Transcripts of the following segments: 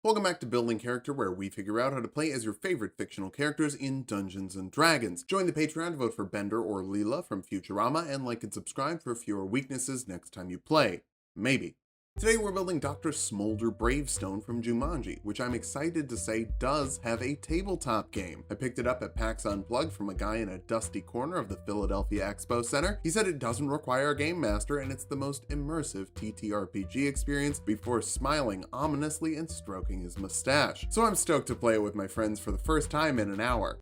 Welcome back to Building Character, where we figure out how to play as your favorite fictional characters in Dungeons & Dragons. Join the Patreon to vote for Bender or Leela from Futurama, and like and subscribe for fewer weaknesses next time you play. Maybe. Today we're building Dr. Smolder Bravestone from Jumanji, which I'm excited to say does have a tabletop game. I picked it up at PAX Unplugged from a guy in a dusty corner of the Philadelphia Expo Center. He said it doesn't require a game master and it's the most immersive TTRPG experience, before smiling ominously and stroking his mustache. So I'm stoked to play it with my friends for the first time in an hour.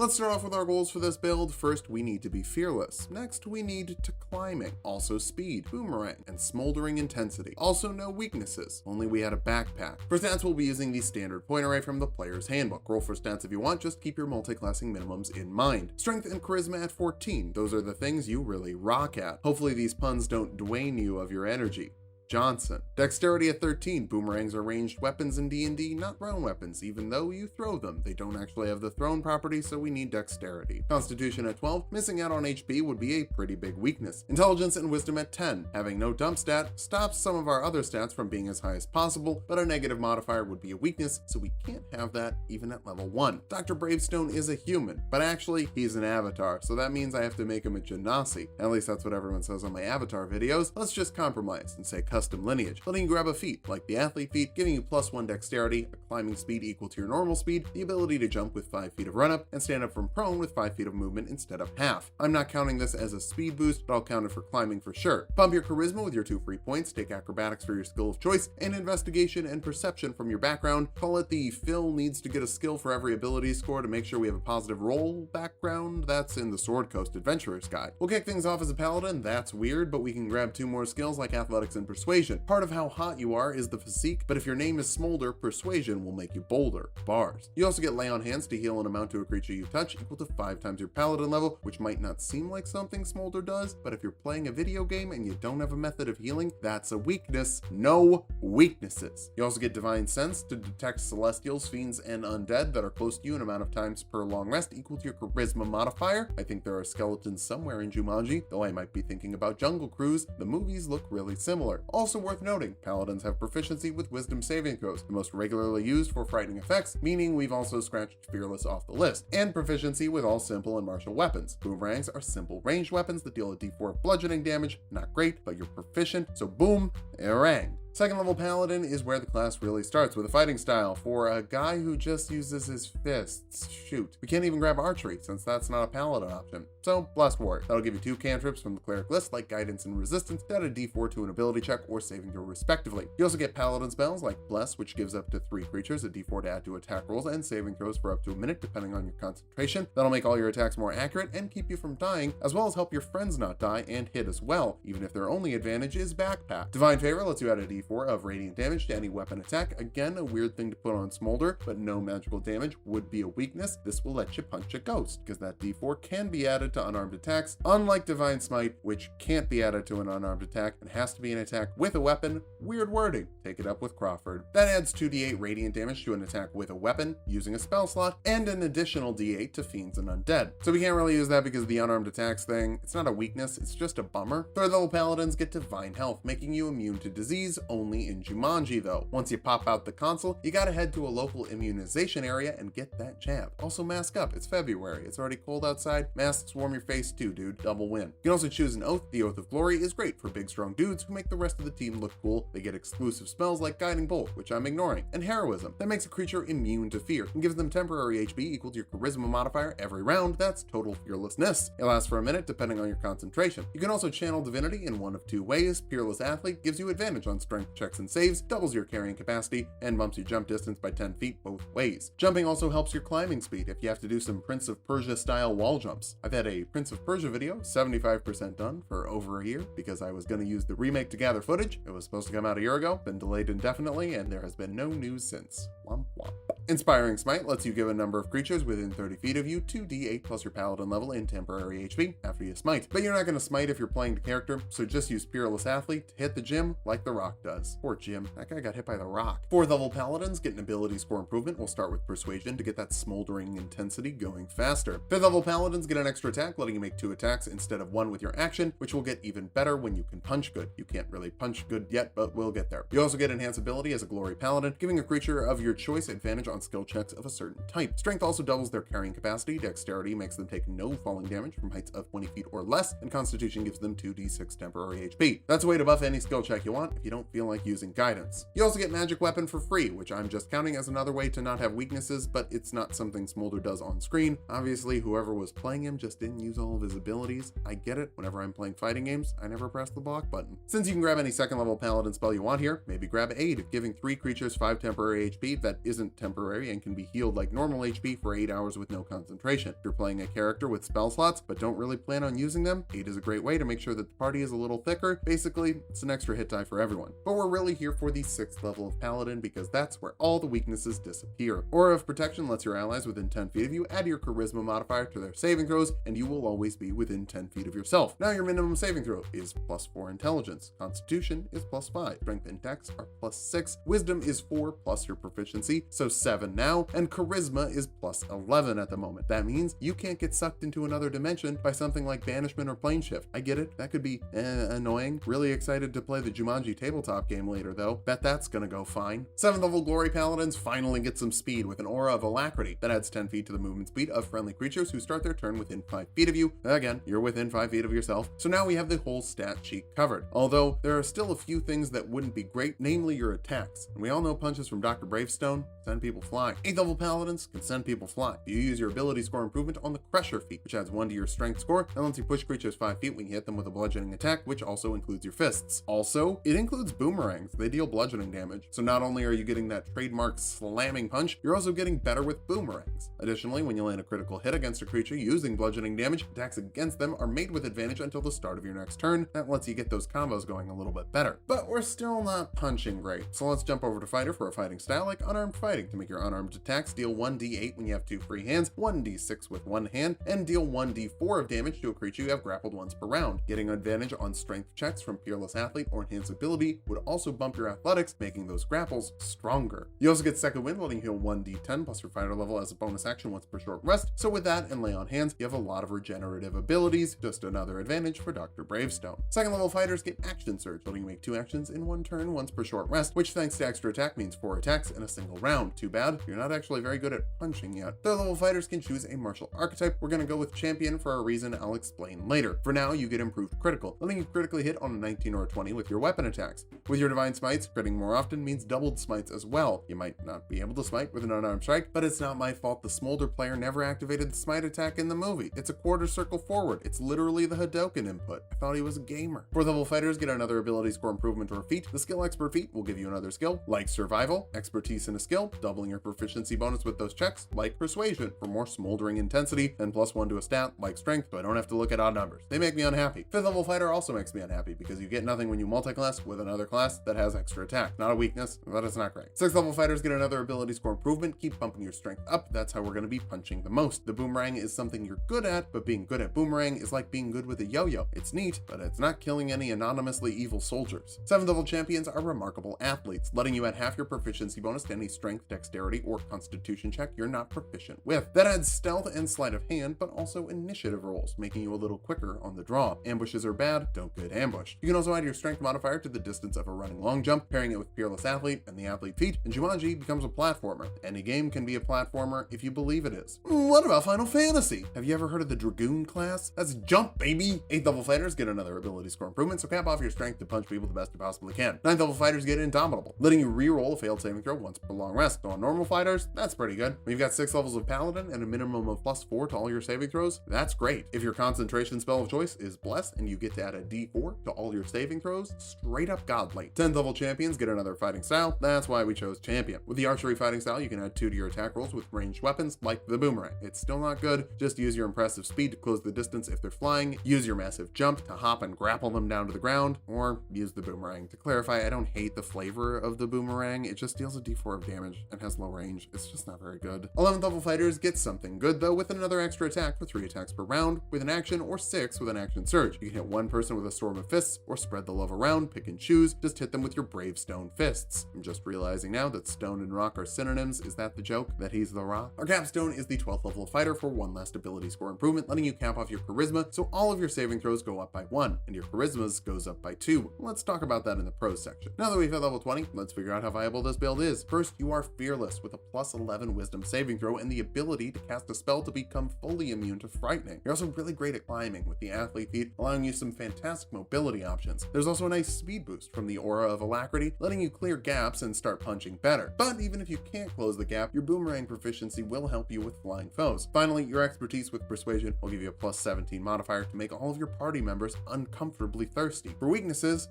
Let's start off with our goals for this build. First, we need to be fearless. Next, we need to climbing, also speed, boomerang, and smoldering intensity. Also no weaknesses, only we had a backpack. For stats, we'll be using the standard point array from the player's handbook. Roll for stats if you want, just keep your multi-classing minimums in mind. Strength and charisma at 14, those are the things you really rock at. Hopefully these puns don't Dwayne you of your energy. Johnson. Dexterity at 13. Boomerangs are ranged weapons in D&D, not thrown weapons. Even though you throw them, they don't actually have the thrown property, so we need dexterity. Constitution at 12. Missing out on HP would be a pretty big weakness. Intelligence and wisdom at 10. Having no dump stat stops some of our other stats from being as high as possible, but a negative modifier would be a weakness, so we can't have that even at level 1. Dr. Bravestone is a human, but actually he's an avatar, so that means I have to make him a genasi. At least that's what everyone says on my avatar videos. Let's just compromise and say custom lineage, letting you grab a feat like the athlete feat, giving you +1 dexterity, a climbing speed equal to your normal speed, the ability to jump with 5 feet of run up, and stand up from prone with 5 feet of movement instead of half. I'm not counting this as a speed boost, but I'll count it for climbing for sure. Bump your charisma with your 2 free points, take acrobatics for your skill of choice, and investigation and perception from your background. Call it the Phil needs to get a skill for every ability score to make sure we have a positive roll background. That's in the Sword Coast Adventurer's Guide. We'll kick things off as a paladin. That's weird, but we can grab 2 more skills like athletics and persuasion. Part of how hot you are is the physique, but if your name is Smolder, persuasion will make you bolder. Bars. You also get lay on hands to heal an amount to a creature you touch equal to 5 times your paladin level, which might not seem like something Smolder does, but if you're playing a video game and you don't have a method of healing, that's a weakness. No weaknesses. You also get divine sense to detect celestials, fiends, and undead that are close to you an amount of times per long rest equal to your charisma modifier. I think there are skeletons somewhere in Jumanji, though I might be thinking about Jungle Cruise. The movies look really similar. Also worth noting, paladins have proficiency with wisdom saving throws, the most regularly used for frightening effects, meaning we've also scratched fearless off the list, and proficiency with all simple and martial weapons. Boomerangs are simple ranged weapons that deal a d4 of bludgeoning damage. Not great, but you're proficient, so boom, erang. Second level paladin is where the class really starts with a fighting style for a guy who just uses his fists. Shoot, we can't even grab archery since that's not a paladin option. So blessed warrior. That'll give you 2 cantrips from the cleric list like guidance and resistance that add a d4 to an ability check or saving throw respectively. You also get paladin spells like bless, which gives up to 3 creatures a d4 to add to attack rolls and saving throws for up to a minute depending on your concentration. That'll make all your attacks more accurate and keep you from dying, as well as help your friends not die and hit as well, even if their only advantage is backpack. Divine favor lets you add a d4 of radiant damage to any weapon attack. Again, a weird thing to put on Smolder, but no magical damage would be a weakness. This will let you punch a ghost, because that d4 can be added to unarmed attacks, unlike Divine Smite, which can't be added to an unarmed attack and has to be an attack with a weapon. Weird wording. Take it up with Crawford. That adds 2d8 radiant damage to an attack with a weapon using a spell slot, and an additional d8 to fiends and undead. So we can't really use that because of the unarmed attacks thing. It's not a weakness, it's just a bummer. Third level paladins get divine health, making you immune to disease, only in Jumanji though. Once you pop out the console, you gotta head to a local immunization area and get that jab. Also mask up, it's February, it's already cold outside. Masks warm your face too, dude, double win. You can also choose an oath. The Oath of Glory is great for big strong dudes who make the rest of the team look cool. They get exclusive spells like Guiding Bolt, which I'm ignoring, and Heroism, that makes a creature immune to fear and gives them temporary HP equal to your charisma modifier every round. That's total fearlessness. It lasts for a minute depending on your concentration. You can also channel divinity in one of 2 ways. Peerless Athlete gives you advantage on strength checks and saves, doubles your carrying capacity, and bumps your jump distance by 10 feet both ways. Jumping also helps your climbing speed if you have to do some Prince of Persia style wall jumps. I've had a Prince of Persia video 75% done for over a year because I was going to use the remake to gather footage. It was supposed to come out a year ago, been delayed indefinitely, and there has been no news since. Womp womp. Inspiring Smite lets you give a number of creatures within 30 feet of you 2d8 plus your paladin level in temporary HP after you smite. But you're not going to smite if you're playing the character, so just use Peerless Athlete to hit the Jim like the Rock does. Poor Jim, that guy got hit by the Rock. 4th level paladins get an ability score improvement. We'll start with Persuasion to get that smoldering intensity going faster. 5th level paladins get an extra attack, letting you make 2 attacks instead of 1 with your action, which will get even better when you can punch good. You can't really punch good yet, but we'll get there. You also get enhanced ability as a Glory Paladin, giving a creature of your choice advantage on skill checks of a certain type. Strength also doubles their carrying capacity, Dexterity makes them take no falling damage from heights of 20 feet or less, and Constitution gives them 2d6 temporary HP. That's a way to buff any skill check you want if you don't feel like using guidance. You also get Magic Weapon for free, which I'm just counting as another way to not have weaknesses, but it's not something Smolder does on screen. Obviously, whoever was playing him just didn't use all of his abilities. I get it. Whenever I'm playing fighting games, I never press the block button. Since you can grab any 2nd level paladin spell you want here, maybe grab Aid, giving 3 creatures 5 temporary HP that isn't temporary and can be healed like normal HP for 8 hours with no concentration. If you're playing a character with spell slots but don't really plan on using them, Aid is a great way to make sure that the party is a little thicker. Basically, it's an extra hit die for everyone. But we're really here for the 6th level of paladin because that's where all the weaknesses disappear. Aura of Protection lets your allies within 10 feet of you add your charisma modifier to their saving throws, and you will always be within 10 feet of yourself. Now your minimum saving throw is +4 intelligence, Constitution is +5, Strength and Dex are +6, Wisdom is 4 plus your proficiency, so 7 now, and Charisma is +11 at the moment. That means you can't get sucked into another dimension by something like banishment or plane shift. I get it, that could be annoying. Really excited to play the Jumanji tabletop game later though. Bet that's gonna go fine. 7th level Glory Paladins finally get some speed with an Aura of Alacrity that adds 10 feet to the movement speed of friendly creatures who start their turn within 5 feet of you. Again, you're within 5 feet of yourself. So now we have the whole stat sheet covered. Although there are still a few things that wouldn't be great, namely your attacks. And we all know punches from Dr. Bravestone send people flying. 8th level Paladins can send people flying. You use your ability score improvement on the Crusher feat, which adds 1 to your strength score and lets you push creatures 5 feet when you hit them with a bludgeoning attack, which also includes your fists. Also, it includes boomerangs. They deal bludgeoning damage. So not only are you getting that trademark slamming punch, you're also getting better with boomerangs. Additionally, when you land a critical hit against a creature using bludgeoning damage, attacks against them are made with advantage until the start of your next turn. That lets you get those combos going a little bit better. But we're still not punching great. So let's jump over to Fighter for a fighting style like Unarmed Fighting to make your unarmed attacks deal 1d8 when you have 2 free hands, 1d6 with 1 hand, and deal 1d4 of damage to a creature you have grappled once per round. Getting advantage on strength checks from Peerless Athlete or Enhanced Ability would also bump your athletics, making those grapples stronger. You also get Second Wind, letting you heal 1d10 plus your fighter level as a bonus action once per short rest. So with that and Lay on Hands, you have a lot of regenerative abilities, just another advantage for Dr. Bravestone. 2nd level fighters get Action Surge, letting you make 2 actions in 1 turn once per short rest, which thanks to extra attack means 4 attacks in a single round. Too bad, you're not actually very good at punching yet. 3rd level fighters can choose a martial archetype. We're gonna go with Champion for a reason I'll explain later. For now, you get Improved Critical, letting you critically hit on a 19 or a 20 with your weapon attacks. With your Divine Smites, critting more often means doubled smites as well. You might not be able to smite with an unarmed strike, but it's not my fault the Smolder player never activated the smite attack in the movie. It's a quarter circle forward. It's literally the Hadoken input. I thought he was a gamer. 4th level fighters get another ability score improvement or feat. The Skill Expert feat will give you another skill, like Survival, Expertise in a skill, doubling your proficiency bonus with those checks, like Persuasion, for more smoldering intensity, and +1 to a stat, like Strength, so I don't have to look at odd numbers. They make me unhappy. 5th level fighter also makes me unhappy, because you get nothing when you multi-class with another class that has extra attack. Not a weakness, but it's not great. 6th level fighters get another ability score improvement. Keep bumping your strength up. That's how we're going to be punching the most. The boomerang is something you're good at, but being good at boomerang is like being good with a yo-yo. It's neat, but it's not killing any anonymously evil soldiers. 7th level champions are remarkable athletes, letting you add half your proficiency bonus to any strength, dexterity, or constitution check you're not proficient with. That adds stealth and sleight of hand, but also initiative rolls, making you a little quicker on the draw. Ambushes are bad, don't get ambushed. You can also add your strength modifier to the distance of a running long jump, pairing it with Peerless Athlete and the Athlete feat, and Jumanji becomes a platformer. Any game can be a platformer if you believe it is. What about Final Fantasy? Have you ever heard of the Dragoon class? That's jump, baby! 8th level fighters get another ability score improvement, so cap off your strength to punch people the best you possibly can. 9th level fighters get Indomitable, letting you re-roll a failed saving throw once per long rest. So on normal fighters, that's pretty good. When you've got 6 levels of Paladin and a minimum of +4 to all your saving throws, that's great. If your concentration spell of choice is Bless and you get to add a D4 to all your saving throws, straight up godly. 10th level champions get another fighting style. That's why we chose Champion. With the archery fighting style, you can add 2 to your attack rolls with ranged weapons like the boomerang. It's still not good. Just use your impressive speed to close the distance if they're flying. Use your massive jump to hop and grapple them down to the ground, or use the boomerang. To clarify, I don't hate the flavor of the boomerang. It just deals a D4 of damage and has low range. It's just not very good. 11th level fighters get something good though, with another extra attack for 3 attacks per round with an action, or 6 with an action surge. You can hit one person with a storm of fists, or spread the love around, pick and choose, just hit them with your Bravestone fists. I'm just realizing now that stone and rock are synonyms. Is that the joke? That he's the rock? Our capstone is the 12th level fighter for 1 last ability score improvement, letting you cap off your charisma, so all of your saving throws go up by 1, and your charismas goes up by 2. Let's talk about that in the pros section. Now that we've hit level 20, let's figure out how viable this build is. First, you are fearless with a plus 11 wisdom saving throw and the ability to cast a spell to become fully immune to frightening. You're also really great at climbing with the athlete feat, allowing you some fantastic mobility options. There's also a nice speed boost from the aura of alacrity, letting you clear gaps and start punching better. But even if you can't close the gap, your boomerang proficiency will help you with flying foes. Finally, your expertise with persuasion will give you a plus 17 modifier to make all of your party members uncomfortably thirsty. For weaknesses,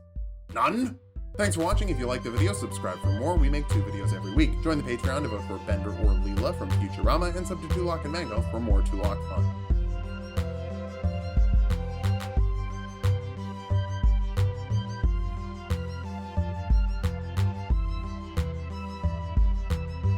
none. Thanks for watching. If you liked the video, subscribe for more. We make 2 videos every week. Join the Patreon to vote for Bender or Leela from Futurama, and sub to Tulok and Mango for more Tulok fun.